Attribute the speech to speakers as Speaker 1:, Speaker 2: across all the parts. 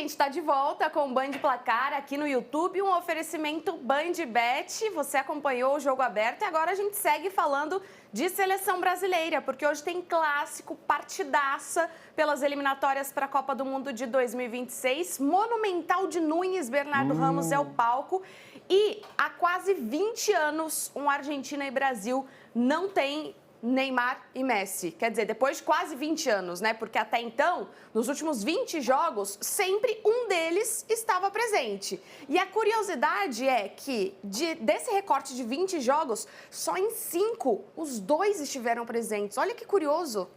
Speaker 1: gente está de volta com o Band Placar aqui no YouTube, um oferecimento BandBet. Você acompanhou o jogo aberto e agora a gente segue falando de seleção brasileira, porque hoje tem clássico, partidaça pelas eliminatórias para a Copa do Mundo de 2026. Monumental de Nunes, Bernardo Ramos é o palco. E há quase 20 anos, Argentina e Brasil não tem Neymar e Messi. Quer dizer, depois de quase 20 anos, né? Porque até então, nos últimos 20 jogos, sempre um deles estava presente. E a curiosidade é que, desse recorte de 20 jogos, só em 5 os dois estiveram presentes. Olha que curioso.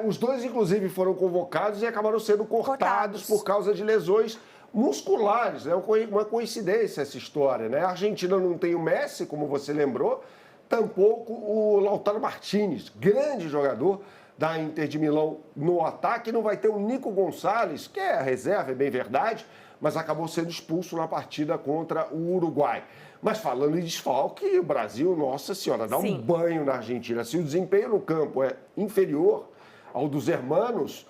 Speaker 2: Os dois, inclusive, foram convocados e acabaram sendo cortados por causa de lesões musculares. É uma coincidência essa história, né? A Argentina não tem o Messi, como você lembrou, tampouco o Lautaro Martínez, grande jogador da Inter de Milão no ataque. Não vai ter o Nico Gonçalves, que é a reserva, é bem verdade, mas acabou sendo expulso na partida contra o Uruguai. Mas falando em desfalque, o Brasil, nossa senhora, dá um banho na Argentina. Se o desempenho no campo é inferior ao dos hermanos,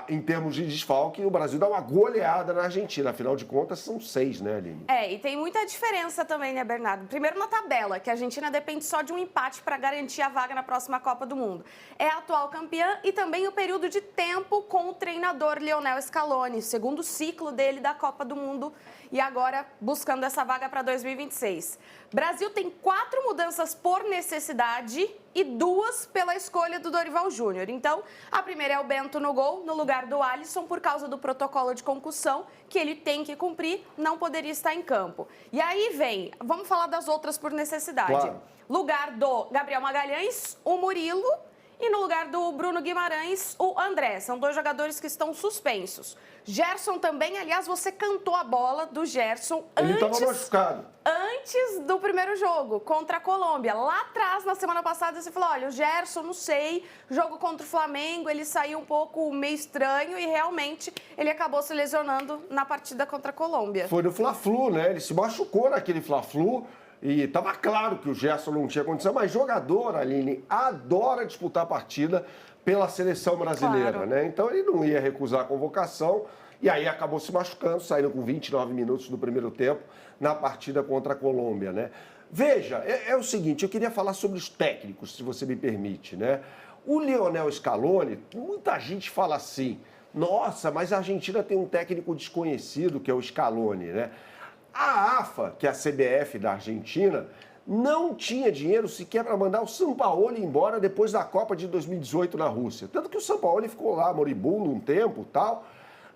Speaker 2: em termos de desfalque, o Brasil dá uma goleada na Argentina. Afinal de contas, são 6, né, Aline?
Speaker 1: E tem muita diferença também, né, Bernardo? Primeiro na tabela, que a Argentina depende só de um empate para garantir a vaga na próxima Copa do Mundo. É a atual campeã e também o período de tempo com o treinador Lionel Scaloni, segundo ciclo dele da Copa do Mundo e agora buscando essa vaga para 2026. Brasil tem 4 mudanças por necessidade e 2 pela escolha do Dorival Júnior. Então, a primeira é o Bento no gol, no lugar do Alisson, por causa do protocolo de concussão, que ele tem que cumprir, não poderia estar em campo. E aí vamos falar das outras por necessidade.
Speaker 2: Claro.
Speaker 1: Lugar do Gabriel Magalhães, o Murilo, e no lugar do Bruno Guimarães, o André. São 2 jogadores que estão suspensos. Gerson também, aliás, você cantou a bola do Gerson
Speaker 2: Ele estava machucado.
Speaker 1: Antes do primeiro jogo, contra a Colômbia. Lá atrás, na semana passada, você falou, olha, o Gerson, não sei, jogo contra o Flamengo, ele saiu um pouco meio estranho e realmente ele acabou se lesionando na partida contra a Colômbia.
Speaker 2: Foi no Fla-Flu, né? Ele se machucou naquele Fla-Flu. E estava claro que o Gerson não tinha condição, mas jogador, Aline, adora disputar a partida pela seleção brasileira,
Speaker 1: claro,
Speaker 2: né? Então ele não ia recusar a convocação e aí acabou se machucando, saindo com 29 minutos do primeiro tempo na partida contra a Colômbia, né? Veja, é o seguinte, eu queria falar sobre os técnicos, se você me permite, né? O Lionel Scaloni, muita gente fala assim, nossa, mas a Argentina tem um técnico desconhecido, que é o Scaloni, né? A AFA, que é a CBF da Argentina, não tinha dinheiro sequer para mandar o Sampaoli embora depois da Copa de 2018 na Rússia. Tanto que o Sampaoli ficou lá moribundo um tempo e tal.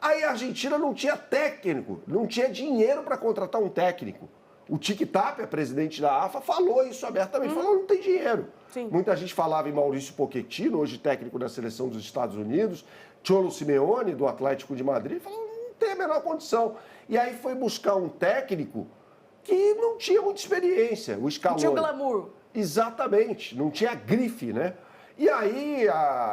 Speaker 2: Aí a Argentina não tinha técnico, não tinha dinheiro para contratar um técnico. O Tic Tapia, presidente da AFA, falou isso abertamente, falou não tem dinheiro.
Speaker 1: Sim.
Speaker 2: Muita gente falava em Maurício Pochettino, hoje técnico da seleção dos Estados Unidos, Cholo Simeone, do Atlético de Madrid, falou não tem a menor condição. E aí foi buscar um técnico que não tinha muita experiência, o Scaloni.
Speaker 1: Tinha o glamour.
Speaker 2: Exatamente, não tinha grife, né? E aí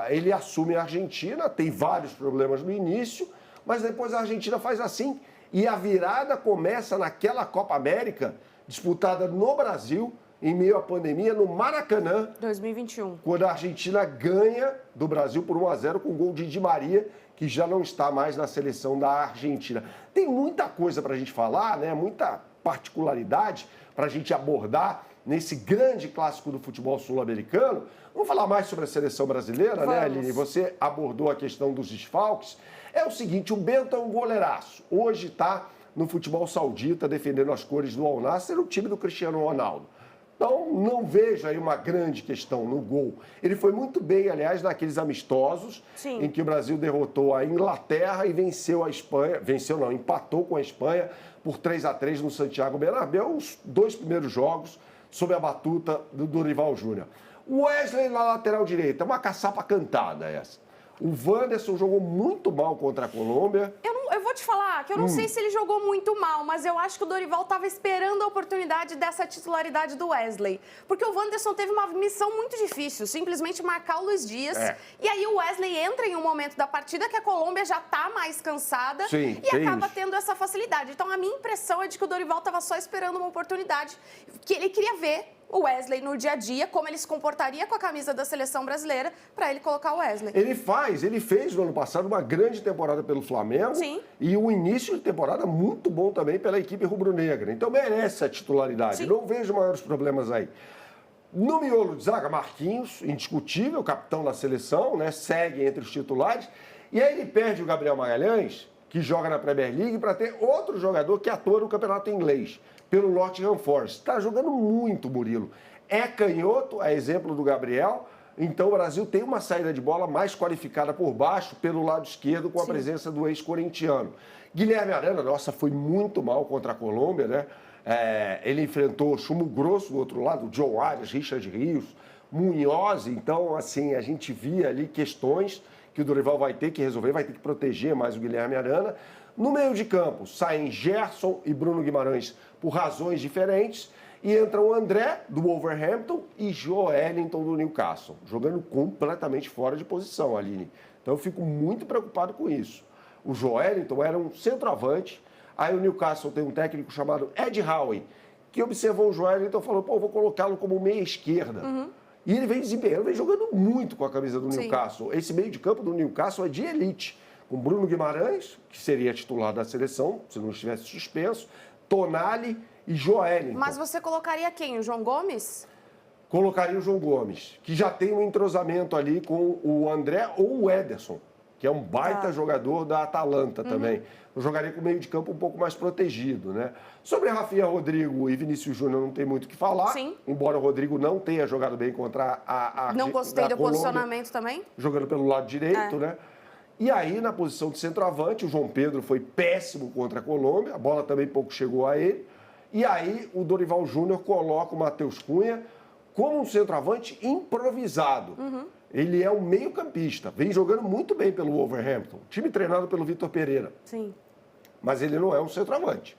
Speaker 2: ele assume a Argentina, tem vários problemas no início, mas depois a Argentina faz assim. E a virada começa naquela Copa América, disputada no Brasil, em meio à pandemia, no Maracanã.
Speaker 1: 2021.
Speaker 2: Quando a Argentina ganha do Brasil por 1-0 com o gol de Di Maria, que já não está mais na seleção da Argentina. Tem muita coisa para a gente falar, né? Muita particularidade para a gente abordar nesse grande clássico do futebol sul-americano. Vamos falar mais sobre a seleção brasileira, né, Aline? Você abordou a questão dos desfalques. É o seguinte, o Bento é um goleiraço. Hoje está no futebol saudita defendendo as cores do Al Nassr, o time do Cristiano Ronaldo. Então, não vejo aí uma grande questão no gol. Ele foi muito bem, aliás, naqueles amistosos, em que o Brasil derrotou a Inglaterra e venceu a Espanha. Venceu não, empatou com a Espanha por 3-3 no Santiago Bernabéu, os 2 primeiros jogos sob a batuta do Dorival Júnior. O Wesley na lateral direita, uma caçapa cantada essa. O Wanderson jogou muito mal contra a Colômbia.
Speaker 1: Eu vou te falar que eu não sei se ele jogou muito mal, mas eu acho que o Dorival estava esperando a oportunidade dessa titularidade do Wesley. Porque o Wanderson teve uma missão muito difícil, simplesmente marcar o Luiz Dias. E aí o Wesley entra em um momento da partida que a Colômbia já está mais cansada e acaba tendo essa facilidade. Então a minha impressão é de que o Dorival estava só esperando uma oportunidade que ele queria ver o Wesley no dia a dia, como ele se comportaria com a camisa da seleção brasileira, para ele colocar o Wesley.
Speaker 2: Ele fez no ano passado uma grande temporada pelo Flamengo.
Speaker 1: Sim.
Speaker 2: e um início de temporada muito bom também pela equipe rubro-negra. Então merece a titularidade.
Speaker 1: Sim.
Speaker 2: Não vejo maiores problemas aí. No miolo de zaga, Marquinhos, indiscutível, capitão da seleção, né? Segue entre os titulares. E aí ele perde o Gabriel Magalhães, que joga na Premier League, para ter outro jogador que atua no campeonato inglês, pelo Nottingham Forest. Está jogando muito, Murilo. É canhoto, a exemplo do Gabriel. Então o Brasil tem uma saída de bola mais qualificada por baixo, pelo lado esquerdo, com a presença do ex-corintiano. Guilherme Arana, nossa, foi muito mal contra a Colômbia, né? Ele enfrentou chumbo grosso do outro lado, John Arias, Richard Rios, Munhoz. Então, assim, a gente via ali questões que o Dorival vai ter que resolver, vai ter que proteger mais o Guilherme Arana. No meio de campo, saem Gerson e Bruno Guimarães por razões diferentes. E entram o André, do Wolverhampton, e Joelinton, do Newcastle, jogando completamente fora de posição, Aline. Então, eu fico muito preocupado com isso. O Joelinton era um centroavante. Aí o Newcastle tem um técnico chamado Ed Howe, que observou o Joelinton e falou, pô, vou colocá-lo como meia esquerda. E ele vem desempenhando, vem jogando muito com a camisa do Newcastle. Esse meio de campo do Newcastle é de elite. Com Bruno Guimarães, que seria titular da seleção, se não estivesse suspenso, Tonali e Joelinton.
Speaker 1: Mas você colocaria quem? O João Gomes?
Speaker 2: Colocaria o João Gomes, que já tem um entrosamento ali com o André ou o Ederson, que é um baita jogador da Atalanta também. Eu jogaria com o meio de campo um pouco mais protegido, né? Sobre Rafinha, Rodrigo e Vinícius Júnior não tem muito o que falar.
Speaker 1: Sim.
Speaker 2: Embora o Rodrigo não tenha jogado bem contra a
Speaker 1: Não gostei do
Speaker 2: Colômbia,
Speaker 1: posicionamento também?
Speaker 2: jogando pelo lado direito, né? E aí, na posição de centroavante, o João Pedro foi péssimo contra a Colômbia, a bola também pouco chegou a ele. E aí, o Dorival Júnior coloca o Matheus Cunha como um centroavante improvisado. Ele é um meio-campista, vem jogando muito bem pelo Wolverhampton, time treinado pelo Vitor Pereira.
Speaker 1: Sim.
Speaker 2: Mas ele não é um centroavante.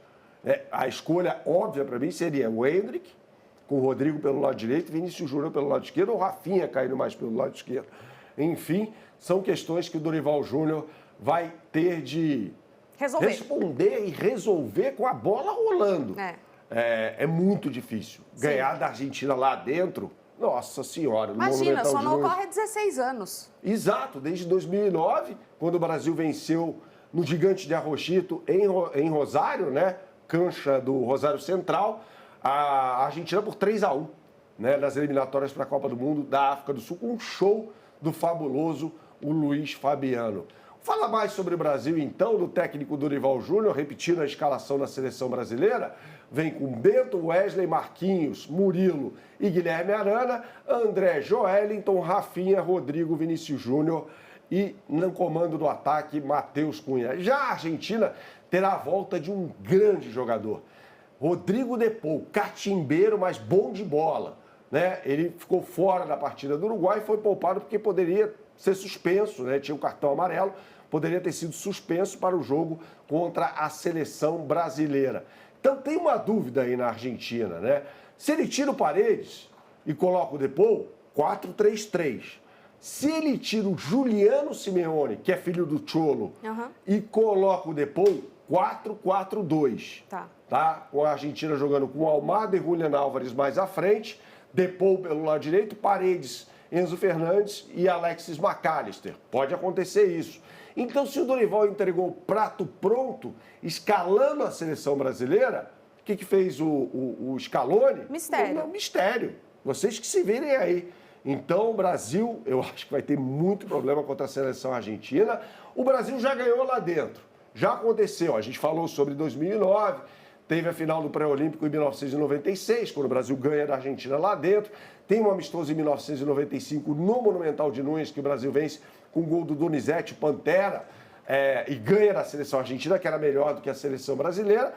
Speaker 2: A escolha óbvia para mim seria o Endrick, com o Rodrigo pelo lado direito, Vinícius Júnior pelo lado esquerdo, ou Rafinha caindo mais pelo lado esquerdo. Enfim, são questões que o Dorival Júnior vai ter de responder e resolver com a bola rolando. É muito difícil. Ganhar da Argentina lá dentro, nossa senhora.
Speaker 1: Imagina, só não ocorre há 16 anos.
Speaker 2: Exato, desde 2009, quando o Brasil venceu no Gigante de Arrochito, em Rosário, né? Cancha do Rosário Central, a Argentina por 3-1, né? Nas eliminatórias para a Copa do Mundo da África do Sul, com um show do fabuloso o Luiz Fabiano. Fala mais sobre o Brasil, então, do técnico Dorival Júnior, repetindo a escalação da seleção brasileira. Vem com Bento, Wesley, Marquinhos, Murilo e Guilherme Arana, André, Joelinton, Rafinha, Rodrigo, Vinícius Júnior e, no comando do ataque, Matheus Cunha. Já a Argentina terá a volta de um grande jogador, Rodrigo De Paul, catimbeiro, mas bom de bola, né? Ele ficou fora da partida do Uruguai e foi poupado porque poderia ser suspenso, né? Tinha um cartão amarelo, poderia ter sido suspenso para o jogo contra a seleção brasileira. Então tem uma dúvida aí na Argentina, né? Se ele tira o Paredes e coloca o De Paul, 4-3-3. Se ele tira o Juliano Simeone, que é filho do Cholo, e coloca o De Paul, 4-4-2. Tá? Com a Argentina jogando com Almada e Julián Álvares mais à frente, De Paul pelo lado direito, Paredes, Enzo Fernandes e Alexis McAllister. Pode acontecer isso. Então, se o Dorival entregou o prato pronto, escalando a seleção brasileira, o que fez o Scaloni?
Speaker 1: Mistério.
Speaker 2: Mistério. Vocês que se virem aí. Então, o Brasil, eu acho que vai ter muito problema contra a seleção argentina. O Brasil já ganhou lá dentro. Já aconteceu. A gente falou sobre 2009, teve a final do pré-olímpico em 1996, quando o Brasil ganha da Argentina lá dentro. Tem um amistoso em 1995 no Monumental de Nunes, que o Brasil vence com o gol do Donizete, Pantera, e ganha da seleção argentina, que era melhor do que a seleção brasileira.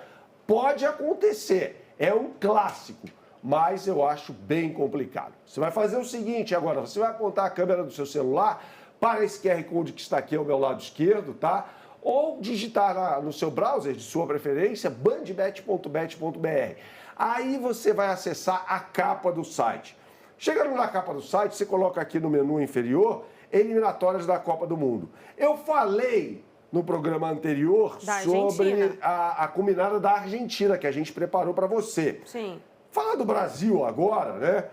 Speaker 2: Pode acontecer. É um clássico. Mas eu acho bem complicado. Você vai fazer o seguinte agora, você vai apontar a câmera do seu celular para esse QR Code que está aqui ao meu lado esquerdo, tá? Ou digitar no seu browser de sua preferência, bandbet.bet.br. Aí você vai acessar a capa do site. Chegando na capa do site, você coloca aqui no menu inferior, eliminatórias da Copa do Mundo. Eu falei no programa anterior sobre a combinada da Argentina, que a gente preparou para você.
Speaker 1: Sim.
Speaker 2: Falar do Brasil agora, né?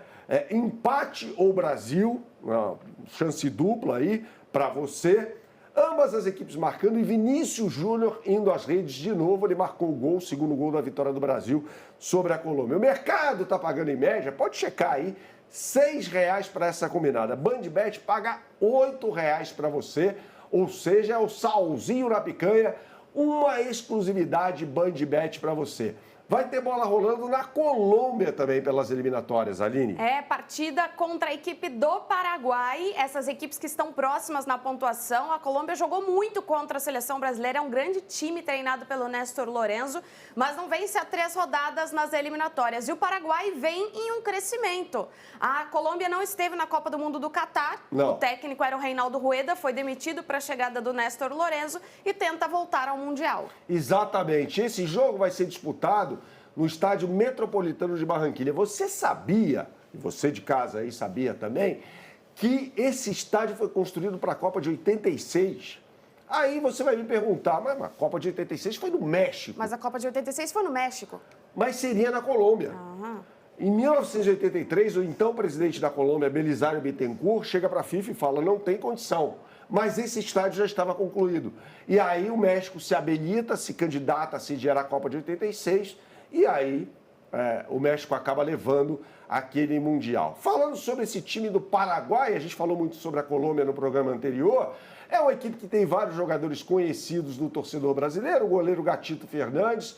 Speaker 2: Empate ou Brasil, uma chance dupla aí para você. Ambas as equipes marcando e Vinícius Júnior indo às redes de novo. Ele marcou o gol, o segundo gol da vitória do Brasil sobre a Colômbia. O mercado está pagando em média, pode checar aí, R$ 6,00 para essa combinada. BandBet paga R$ 8,00 para você, ou seja, é o salzinho na picanha, uma exclusividade BandBet para você. Vai ter bola rolando na Colômbia também pelas eliminatórias, Aline.
Speaker 1: É, partida contra a equipe do Paraguai. Essas equipes que estão próximas na pontuação. A Colômbia jogou muito contra a seleção brasileira. É um grande time treinado pelo Néstor Lorenzo, mas não vence há 3 rodadas nas eliminatórias. E o Paraguai vem em um crescimento. A Colômbia não esteve na Copa do Mundo do Catar.
Speaker 2: Não.
Speaker 1: O técnico era o Reinaldo Rueda, foi demitido para a chegada do Néstor Lorenzo e tenta voltar ao Mundial.
Speaker 2: Exatamente. Esse jogo vai ser disputado no Estádio Metropolitano de Barranquilla. Você sabia, e você de casa aí sabia também, que esse estádio foi construído para a Copa de 86? Aí você vai me perguntar, mas a Copa de 86 foi no México.
Speaker 1: Mas a Copa de 86 foi no México.
Speaker 2: Mas seria na Colômbia. Em 1983, o então presidente da Colômbia, Belisário Bittencourt, chega para a FIFA e fala, não tem condição. Mas esse estádio já estava concluído. E aí o México se habilita, se candidata a sediar a Copa de 86, e aí o México acaba levando aquele Mundial. Falando sobre esse time do Paraguai, a gente falou muito sobre a Colômbia no programa anterior, é uma equipe que tem vários jogadores conhecidos do torcedor brasileiro, o goleiro Gatito Fernandes,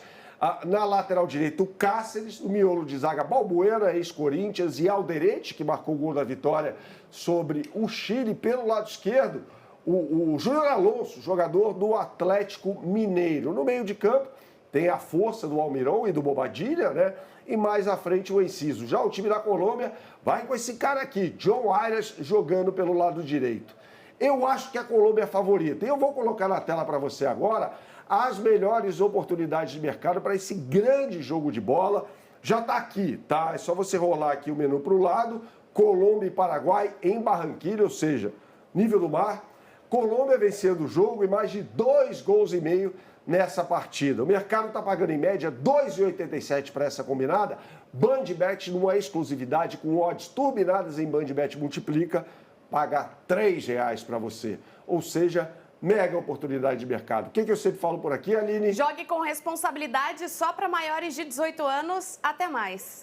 Speaker 2: na lateral direita o Cáceres, o miolo de zaga Balbuena, ex-Corinthians, e Alderete, que marcou o gol da vitória sobre o Chile. Pelo lado esquerdo, o Júnior Alonso, jogador do Atlético Mineiro. No meio de campo, tem a força do Almirón e do Bobadilla, né? E mais à frente o Enciso. Já o time da Colômbia vai com esse cara aqui, John Arias, jogando pelo lado direito. Eu acho que a Colômbia é a favorita. E eu vou colocar na tela para você agora as melhores oportunidades de mercado para esse grande jogo de bola. Já está aqui, tá? É só você rolar aqui o menu para o lado. Colômbia e Paraguai em Barranquilla, ou seja, nível do mar. Colômbia vencendo o jogo e mais de 2,5 gols nessa partida. O mercado está pagando em média R$ 2,87 para essa combinada. BandBet, numa exclusividade com odds turbinadas em BandBet Multiplica, paga R$ 3,00 para você. Ou seja, mega oportunidade de mercado. O que eu sempre falo por aqui, Aline?
Speaker 1: Jogue com responsabilidade só para maiores de 18 anos. Até mais.